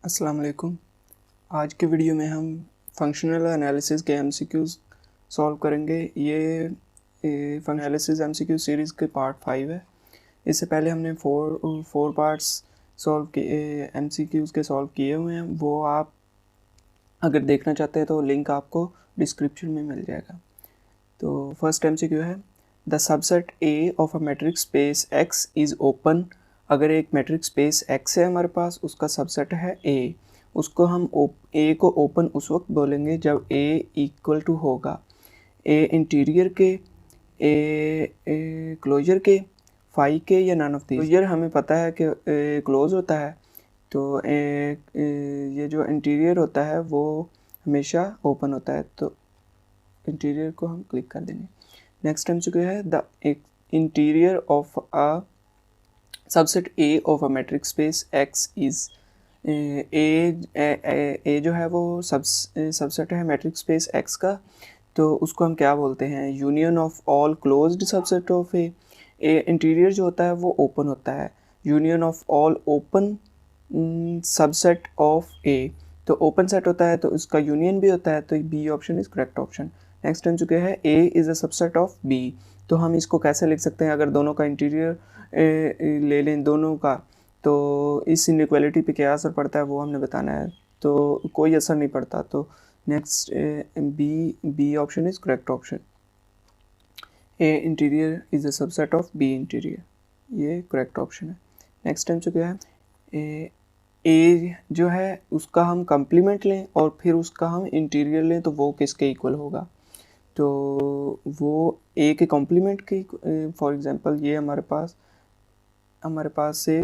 अस्सलाम वालेकुम। आज के वीडियो में हम फंक्शनल एनालिसिस के एमसीक्यूज़ सॉल्व करेंगे। ये एनालिसिस एमसीक्यू सीरीज़ के पार्ट 5 है। इससे पहले हमने फोर पार्ट्स सॉल्व किए, एमसीक्यूज़ के सॉल्व किए हुए हैं। वो आप अगर देखना चाहते हैं तो लिंक आपको डिस्क्रिप्शन में मिल जाएगा। तो फर्स्ट एमसीक्यू है, the subset A of a metric space x is open. अगर एक मैट्रिक स्पेस एक्स है हमारे पास, उसका सबसेट है ए, उसको हम ए को ओपन उस वक्त बोलेंगे जब ए इक्वल टू होगा ए इंटीरियर के, ए क्लोजर के, फाई के या नन ऑफ दीज। क्लोजर हमें पता है कि क्लोज होता है, तो ये जो इंटीरियर होता है वो हमेशा ओपन होता है, तो इंटीरियर को हम क्लिक कर देंगे। नेक्स्ट एमसीक्यू है, the interior of a subset A of a metric space X is. A जो है वो सबसेट है मैट्रिक स्पेस एक्स का, तो उसको हम क्या बोलते हैं, union of all closed subset of A. Interior जो होता है वो ओपन होता है, union of all open subset of A. तो ओपन सेट होता है तो इसका यूनियन भी होता है, तो B option is correct option. Next time चुके हैं, A is a subset of B. तो हम इसको कैसे लिख सकते हैं, अगर दोनों का इंटीरियर ले लें दोनों का, तो इस इनइक्वालिटी पे क्या असर पड़ता है वो हमने बताना है। तो कोई असर नहीं पड़ता, तो next B option is correct option. A interior is a subset of B interior, ये करेक्ट ऑप्शन है। नेक्स्ट टाइम चुके हैं, ए जो है उसका हम कंप्लीमेंट लें और फिर उसका हम इंटीरियर लें, तो वो किसके इक्वल होगा, तो वो ए के कॉम्प्लीमेंट के। फॉर एग्जांपल ये हमारे पास से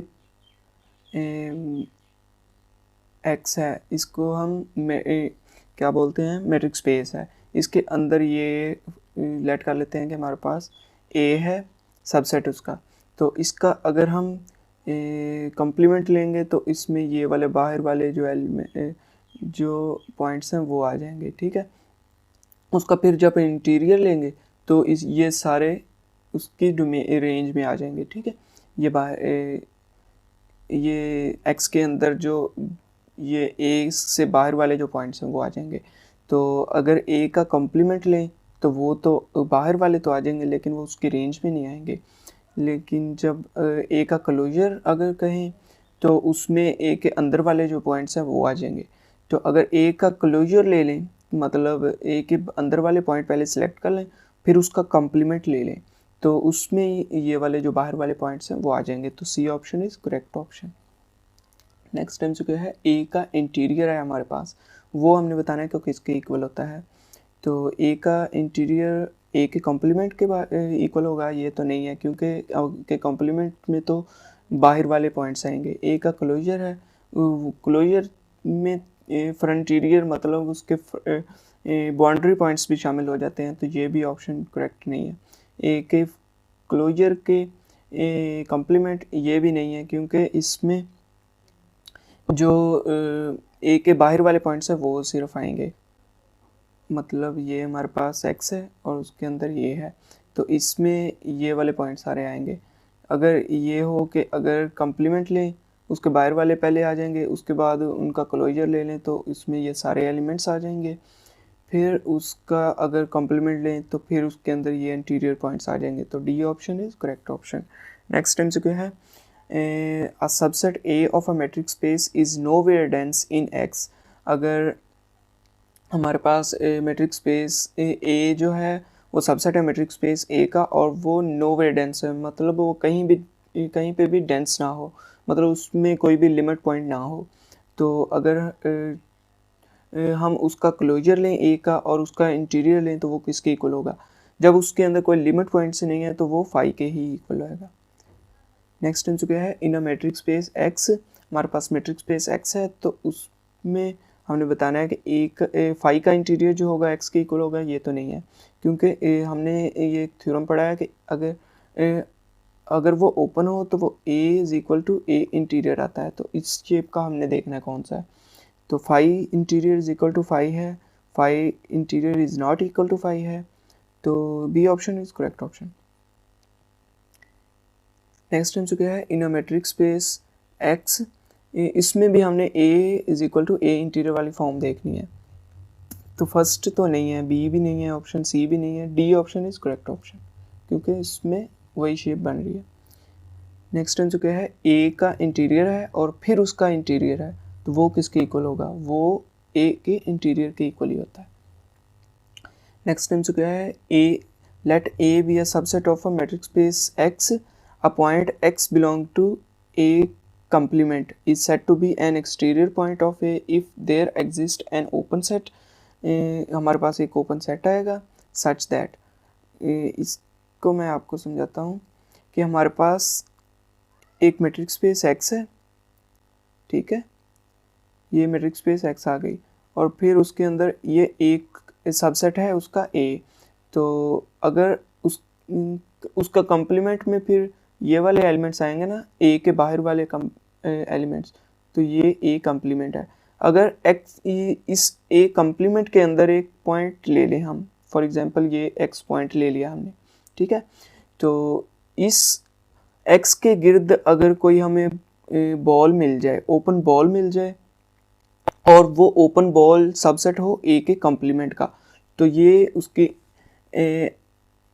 एक्स है, इसको हम क्या बोलते हैं, मैट्रिक स्पेस है, इसके अंदर ये लेट कर लेते हैं कि हमारे पास ए है सबसेट उसका। तो इसका अगर हम कॉम्प्लीमेंट लेंगे तो इसमें ये वाले बाहर वाले जो एलिमेंट जो पॉइंट्स हैं वो आ जाएंगे, ठीक है। उसका फिर जब इंटीरियर लेंगे तो ये सारे उसकी रेंज में आ जाएंगे, ठीक है। ये बाहर ये एक्स के अंदर जो ये ए से बाहर वाले जो पॉइंट्स हैं वो आ जाएंगे। तो अगर ए का कॉम्प्लीमेंट लें तो वो तो बाहर वाले तो आ जाएंगे, लेकिन वो उसकी रेंज में नहीं आएंगे। लेकिन जब ए का क्लोजर अगर कहें तो उसमें ए के अंदर वाले जो पॉइंट्स हैं वो आ जाएंगे। तो अगर ए का क्लोजर ले लें, मतलब ए के अंदर वाले पॉइंट पहले सेलेक्ट कर लें, फिर उसका कॉम्प्लीमेंट ले लें, तो उसमें ये वाले जो बाहर वाले पॉइंट्स हैं वो आ जाएंगे। तो C option is correct option. Next time चुके है, ए का इंटीरियर है हमारे पास, वो हमने बताना है कि किसके इक्वल होता है। तो ए का इंटीरियर ए के कॉम्प्लीमेंट के इक्वल होगा, ये तो नहीं है, क्योंकि के कॉम्प्लीमेंट में तो बाहर वाले पॉइंट्स आएंगे। ए का क्लोजर है, क्लोजर में फ्रंटीरियर मतलब उसके बाउंड्री पॉइंट्स भी शामिल हो जाते हैं, तो ये भी ऑप्शन करेक्ट नहीं है। ए के क्लोजर के कॉम्प्लीमेंट ये भी नहीं है, क्योंकि इसमें जो ए के बाहर वाले पॉइंट्स हैं वो सिर्फ आएंगे, मतलब ये हमारे पास एक्स है और उसके अंदर ये है, तो इसमें ये वाले पॉइंट सारे आएंगे। अगर ये हो कि अगर कॉम्प्लीमेंट लें, उसके बाहर वाले पहले आ जाएंगे, उसके बाद उनका क्लोजर ले लें तो इसमें ये सारे एलिमेंट्स आ जाएंगे। फिर उसका अगर कॉम्प्लीमेंट लें तो फिर उसके अंदर ये इंटीरियर पॉइंट्स आ जाएंगे। तो D option is correct option. Next time से क्या है, a subset A of a metric space is nowhere dense in X। अगर हमारे पास मेट्रिक स्पेस ए जो है वो सबसेट है मेट्रिक स्पेस ए का, और वो नोवेयर डेंस है, मतलब वो कहीं पे भी डेंस ना हो, मतलब उसमें कोई भी लिमिट पॉइंट ना हो। तो अगर हम उसका क्लोजर लें ए का और उसका इंटीरियर लें तो वो किसके इक्वल होगा, जब उसके अंदर कोई लिमिट पॉइंट्स नहीं है तो वो फाई के ही इक्वल होगा। नेक्स्ट इन चुका है, in a metric space X. हमारे पास मैट्रिक स्पेस एक्स है, तो उसमें हमने बताना है कि एक फाई का इंटीरियर जो होगा एक्स के इक्वल होगा, ये तो नहीं है, क्योंकि हमने ये थ्योरम पढ़ा है कि अगर वो ओपन हो तो वो A is equal to A interior आता है। तो इस शेप का हमने देखना है कौन सा है, तो phi interior is equal to phi है, phi interior is not equal to phi है, तो B option is correct option. Next time चुका है, in a metric space X इसमें भी हमने a is equal to A interior वाली form देखनी है। तो फर्स्ट तो नहीं है, बी भी नहीं है ऑप्शन, सी भी नहीं है, D option is correct option, क्योंकि इसमें वही शेप बन रही है। नेक्स्ट टाइम जो क्या है, ए का इंटीरियर है और फिर उसका इंटीरियर है, तो वो किसके इक्वल होगा, वो ए के इंटीरियर के इक्वल ही होता है। नेक्स्ट टाइम जो क्या है, A let A be a subset of a matrix space X, a point X belong to A complement is said to be an exterior point of A if there exists an open set। हमारे पास एक open set आएगा such that, इसको मैं आपको समझाता हूँ कि हमारे पास एक मैट्रिक्स स्पेस एक्स है, ठीक है, ये मैट्रिक्स स्पेस एक्स आ गई और फिर उसके अंदर ये एक सबसेट है उसका ए, तो अगर उसका कंप्लीमेंट में फिर ये वाले एलिमेंट्स आएंगे ना, ए के बाहर वाले एलिमेंट्स, तो ये ए कंप्लीमेंट है। अगर एक्स इस ए कंप्लीमेंट के अंदर एक पॉइंट ले लें हम, फॉर एग्जांपल ये एक्स पॉइंट ले लिया हमने, ठीक है, तो इस एक्स के गिर्द अगर कोई हमें बॉल मिल जाए, ओपन बॉल मिल जाए, और वो ओपन बॉल सबसेट हो ए के कंप्लीमेंट का, तो ये उसकी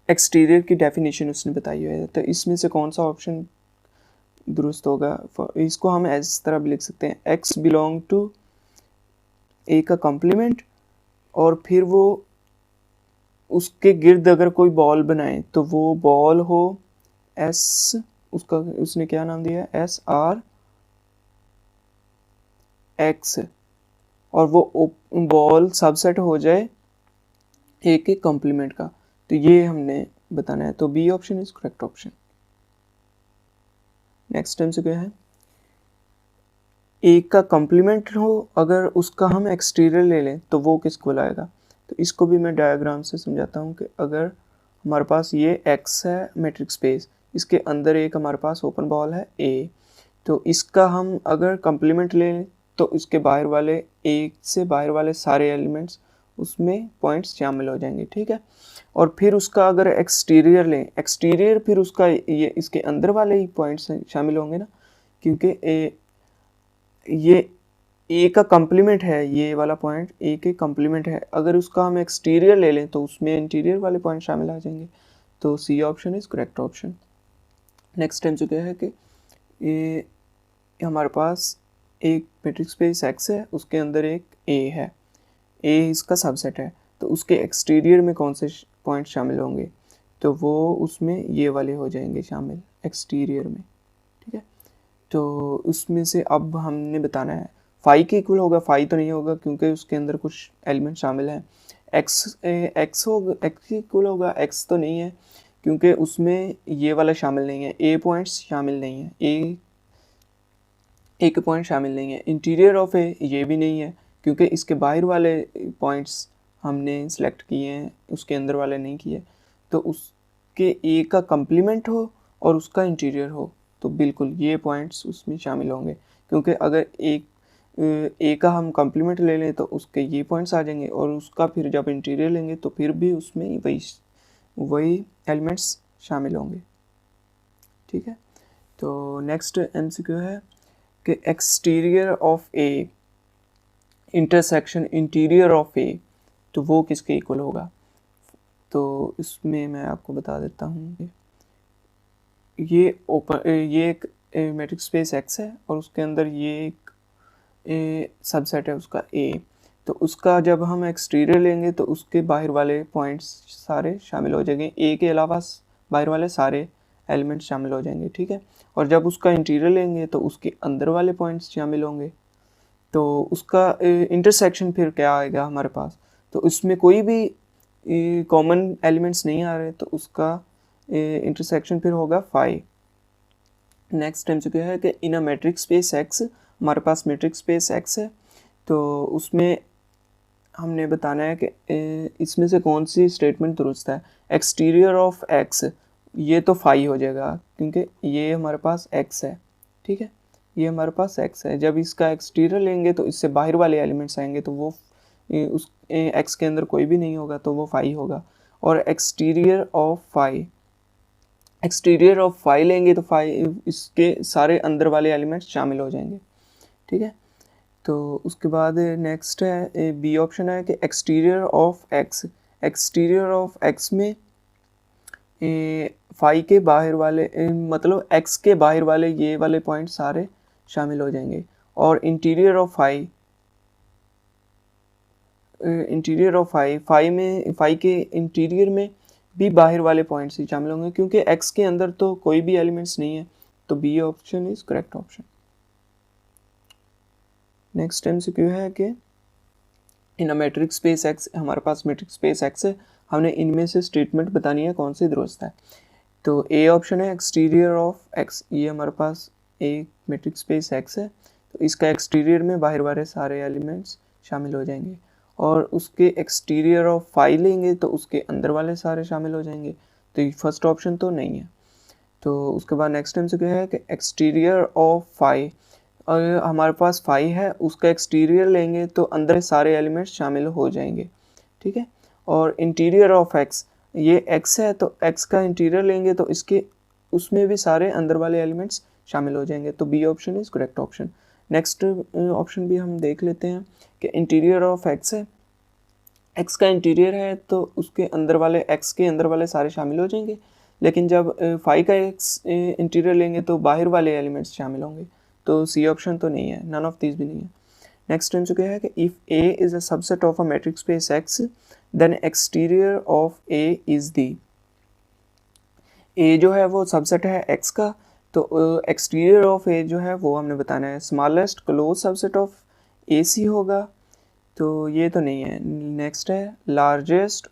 एक्सटीरियर की डेफिनेशन उसने बताई है। तो इसमें से कौन सा ऑप्शन दुरुस्त होगा, इसको हम इस तरह भी लिख सकते हैं, एक्स बिलोंग टू ए का कंप्लीमेंट और फिर वो उसके गिर्द अगर कोई बॉल बनाए तो वो बॉल हो एस, उसका उसने क्या नाम दिया है, एस आर एक्स, और वो बॉल सबसेट हो जाए ए के कंप्लीमेंट का, तो ये हमने बताना है। तो B option is correct option. Next time से क्या है, ए का कंप्लीमेंट हो अगर उसका हम एक्सटीरियर ले लें तो वो किसको लाएगा, तो इसको भी मैं डायग्राम से समझाता हूँ कि अगर हमारे पास ये एक्स है मैट्रिक्स स्पेस, इसके अंदर एक हमारे पास ओपन बॉल है ए, तो इसका हम अगर कंप्लीमेंट ले लें तो इसके बाहर वाले एक से बाहर वाले सारे एलिमेंट्स उसमें पॉइंट्स शामिल हो जाएंगे, ठीक है। और फिर उसका अगर एक्सटीरियर लें, एक्सटीरियर फिर उसका ये इसके अंदर वाले ही पॉइंट्स शामिल होंगे ना, क्योंकि ये ए का कंप्लीमेंट है, ये वाला पॉइंट ए के कंप्लीमेंट है, अगर उसका हम एक्सटीरियर ले लें तो उसमें इंटीरियर वाले पॉइंट शामिल आ जाएंगे, तो C option is correct option. Next time जो क्या है कि ये हमारे पास एक मैट्रिक्स स्पेस एक्स है, उसके अंदर एक ए है, ए इसका सबसेट है, तो उसके एक्सटीरियर में कौन से पॉइंट शामिल होंगे, तो वो उसमें ये वाले हो जाएंगे शामिल एक्सटीरियर में, ठीक है। तो उसमें से अब हमने बताना है फाई के इक्वल होगा, फाई तो नहीं होगा क्योंकि उसके अंदर कुछ एलिमेंट शामिल हैं, एक्स होगा, एक्स इक्वल होगा, एक्स तो नहीं है क्योंकि उसमें ये वाला शामिल नहीं है, ए पॉइंट्स शामिल नहीं है, ए के पॉइंट शामिल नहीं है, इंटीरियर ऑफ ए ये भी नहीं है क्योंकि इसके बाहर वाले पॉइंट्स हमने सेलेक्ट किए हैं, उसके अंदर वाले नहीं किए, तो उसके ए का कंप्लीमेंट हो और उसका इंटीरियर हो तो बिल्कुल ये पॉइंट्स उसमें शामिल होंगे, क्योंकि अगर एक ए का हम कंप्लीमेंट ले लें तो उसके ये पॉइंट्स आ जाएंगे और उसका फिर जब इंटीरियर लेंगे तो फिर भी उसमें वही एलिमेंट्स शामिल होंगे, ठीक है। तो नेक्स्ट एमसीक्यू है कि exterior of A intersection interior of A, तो वो किसके इक्वल होगा, तो इसमें मैं आपको बता देता हूँ, ये एक मैट्रिक्स स्पेस एक्स है और उसके अंदर ये एक सबसेट है उसका ए, तो उसका जब हम एक्सटीरियर लेंगे तो उसके बाहर वाले पॉइंट्स सारे शामिल हो जाएंगे, ए के अलावा बाहर वाले सारे एलिमेंट शामिल हो जाएंगे, ठीक है। और जब उसका इंटीरियर लेंगे तो उसके अंदर वाले पॉइंट्स शामिल होंगे, तो उसका इंटरसेक्शन फिर क्या आएगा हमारे पास, तो उसमें कोई भी कॉमन एलिमेंट्स नहीं आ रहे, तो उसका इंटरसेक्शन फिर होगा फाई। नेक्स्ट टाइम क्या है कि in a matrix space X, हमारे पास मैट्रिक्स स्पेस एक्स है, तो उसमें हमने बताना है कि इसमें से कौन सी स्टेटमेंट दुरुस्त है, एक्सटीरियर ऑफ एक्स, ये तो फाई हो जाएगा क्योंकि ये हमारे पास एक्स है, ठीक है, ये हमारे पास एक्स है, जब इसका एक्सटीरियर लेंगे तो इससे बाहर वाले एलिमेंट्स आएंगे तो वो उस एक्स के अंदर कोई भी नहीं होगा तो वो फाई होगा, और एक्सटीरियर ऑफ फाई लेंगे तो फाई इसके सारे अंदर वाले एलिमेंट्स शामिल हो जाएंगे, ठीक है। तो उसके बाद नेक्स्ट है बी ऑप्शन है कि exterior of x. Exterior of x में फाई के बाहर वाले मतलब एक्स के बाहर वाले ये वाले पॉइंट सारे शामिल हो जाएंगे। और interior of phi, interior of phi, phi के इंटीरियर में भी बाहर वाले पॉइंट्स ही शामिल होंगे, क्योंकि एक्स के अंदर तो कोई भी एलिमेंट्स नहीं है। तो B option is correct option. Next MCQ है कि in a matrix space X, हमारे पास मैट्रिक्स स्पेस एक्स है, हमने इनमें से स्टेटमेंट बतानी है कौन सी दुरुस्त है। तो ए ऑप्शन है एक्सटीरियर ऑफ एक्स, ये हमारे पास एक मैट्रिक्स स्पेस एक्स है, तो इसका एक्सटीरियर में बाहर वाले सारे एलिमेंट्स शामिल हो जाएंगे। और उसके एक्सटीरियर ऑफ फाई लेंगे तो उसके अंदर वाले सारे शामिल हो जाएंगे। तो ये फर्स्ट ऑप्शन तो नहीं है। तो उसके बाद नेक्स्ट टाइम से क्या है कि एक्सटीरियर ऑफ फाई, और हमारे पास फाई है, उसका एक्सटीरियर लेंगे तो अंदर सारे एलिमेंट्स शामिल हो जाएंगे, ठीक है। और इंटीरियर ऑफ एक्स, ये एक्स है तो एक्स का इंटीरियर लेंगे तो इसके उसमें भी सारे अंदर वाले एलिमेंट्स शामिल हो जाएंगे। तो B option is correct option. Next option भी हम देख लेते हैं कि इंटीरियर ऑफ एक्स है, एक्स का इंटीरियर है तो उसके अंदर वाले, एक्स के अंदर वाले सारे शामिल हो जाएंगे। लेकिन जब फाई का एक्स इंटीरियर लेंगे तो बाहर वाले एलिमेंट्स शामिल होंगे। तो सी ऑप्शन तो नहीं है, नन ऑफ दीज भी नहीं है। नेक्स्ट टाइम क्या है कि if A is a subset of a matrix space X then exterior of A is the. A जो है वो सबसेट है एक्स का, तो एक्सटीरियर ऑफ ए जो है वो हमने बताना है स्मॉलेस्ट क्लोज सबसेट ऑफ ए सी होगा। तो ये तो नहीं है। नेक्स्ट है लार्जेस्ट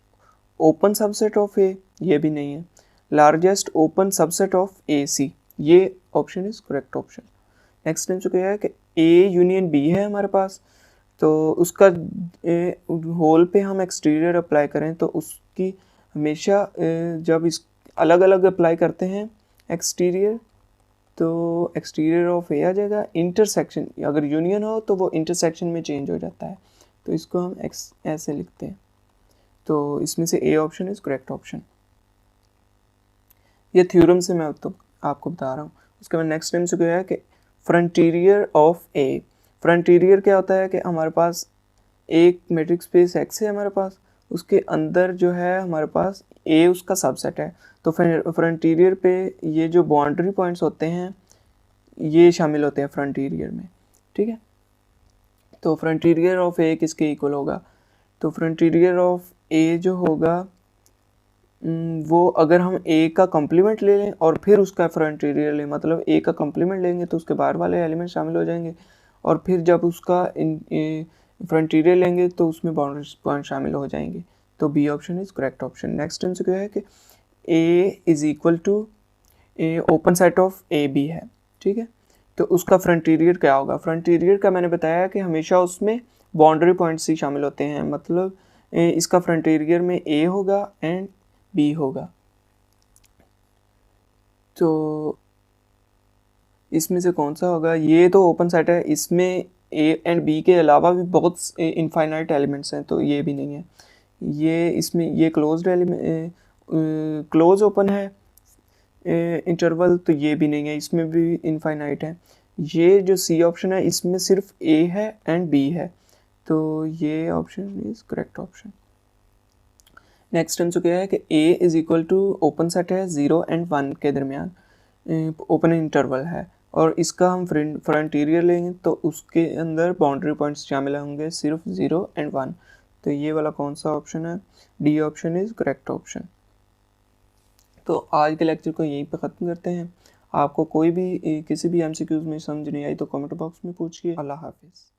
ओपन सबसेट ऑफ ए, ये भी नहीं है। लार्जेस्ट ओपन सबसेट ऑफ ए सी, ये option is correct option. Next time क्या है कि ए यूनियन बी है हमारे पास, तो उसका होल पे हम एक्सटीरियर अप्लाई करें तो उसकी हमेशा जब इस अलग अलग अप्लाई करते हैं एक्सटीरियर तो एक्सटीरियर ऑफ ए आ जाएगा। इंटरसेक्शन, अगर यूनियन हो तो वो इंटरसेक्शन में चेंज हो जाता है, तो इसको हम एक्स ऐसे लिखते हैं। तो इसमें से A option is correct option. ये थ्योरम से मैं तो आपको बता रहा हूँ। उसके बाद नेक्स्ट टाइम से क्या है कि फ्रंटीरियर ऑफ ए। फ्रंटीरियर क्या होता है कि हमारे पास एक मैट्रिक्स स्पेस एक्स है हमारे पास, उसके अंदर जो है हमारे पास ए उसका सबसेट है, तो फ्रंटीरियर पे ये जो बाउंड्री पॉइंट्स होते हैं ये शामिल होते हैं फ्रंटीरियर में, ठीक है। तो फ्रंटीरियर ऑफ ए किसके इक्वल होगा? तो फ्रंटीरियर ऑफ ए जो होगा वो अगर हम ए का कॉम्प्लीमेंट ले लें और फिर उसका फ्रंटीरियर लें, मतलब ए का कॉम्प्लीमेंट लेंगे तो उसके बाहर वाले एलिमेंट शामिल हो जाएंगे, और फिर जब उसका फ्रंटीरियर लेंगे तो उसमें बाउंड्री पॉइंट शामिल हो जाएंगे। तो B option is correct option. Next time से क्या है कि A is equal to A open set of A B है, ठीक है। तो उसका फ्रंटीरियर क्या होगा? फ्रंटीरियर का मैंने बताया कि हमेशा उसमें बाउंड्री पॉइंट्स ही शामिल होते हैं, मतलब इसका फ्रंटीरियर में ए होगा एंड बी होगा। तो इसमें से कौन सा होगा? ये तो ओपन सेट है, इसमें ए एंड बी के अलावा भी बहुत इनफाइनाइट एलिमेंट्स हैं, तो ये भी नहीं है। ये इसमें ये क्लोज्ड एलिमेंट क्लोज ओपन है इंटरवल, तो ये भी नहीं है, इसमें भी इनफाइनाइट है। ये जो सी ऑप्शन है इसमें सिर्फ ए है एंड बी है, तो ये option is correct option. Next time क्या है कि A is equal to open set है 0 एंड 1 के दरमियान, ओपन इंटरवल है, और इसका हम फ्रंटीरियर लेंगे तो उसके अंदर बाउंड्री पॉइंट्स शामिल होंगे सिर्फ 0 एंड 1। तो ये वाला कौन सा ऑप्शन है? D option is correct option. तो आज के लेक्चर को यहीं पे ख़त्म करते हैं। आपको कोई भी किसी भी एमसीक्यूज़ में समझ नहीं आई तो कमेंट बॉक्स में पूछिए। अल्लाह हाफिज़।